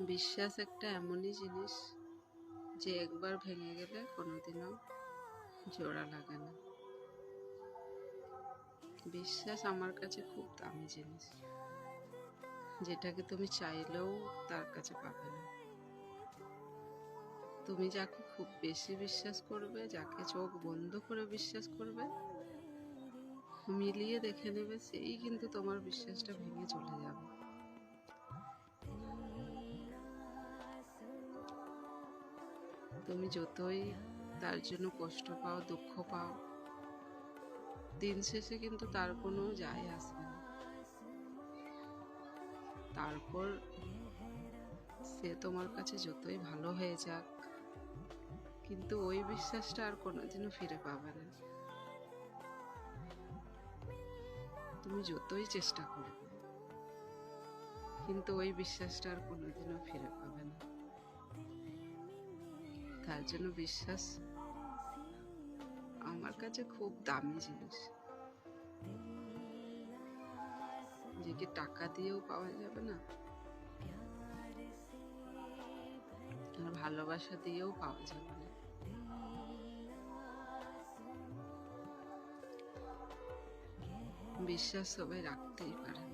বিশ্বাস একটা এমনই জিনিস যে একবার ভেঙে গেলে কোনোদিনও জোড়া লাগে না। বিশ্বাস আমার কাছে খুব দামি জিনিস, যেটাকে তুমি চাইলেও তার কাছে পাবে না। তুমি যাকে খুব বেশি বিশ্বাস করবে, যাকে চোখ বন্ধ করে বিশ্বাস করবে, মিলিয়ে দেখে নেবে সেই কিন্তু তোমার বিশ্বাসটা ভেঙে চলে যাবে। তুমি যতই তার জন্য কষ্ট পাও, দুঃখ পাও, দিন শেষে কিন্তু তার কোনো যায় আসবে না। তারপর সে তোমার কাছে যতই ভালো হয়ে যাক, কিন্তু ওই বিশ্বাসটা আর কোনোদিনও ফিরে পাবে না। তুমি যতই চেষ্টা করবে, কিন্তু ওই বিশ্বাসটা আর কোনোদিনও ফিরে পাবে না। তার জন্য বিশ্বাস আমার কাছে খুব দামি জিনিস, যে কি টাকা দিয়েও পাওয়া যাবে না, আর ভালোবাসা দিয়েও পাওয়া যাবে না। বিশ্বাস সবাই রাখতেই পারে।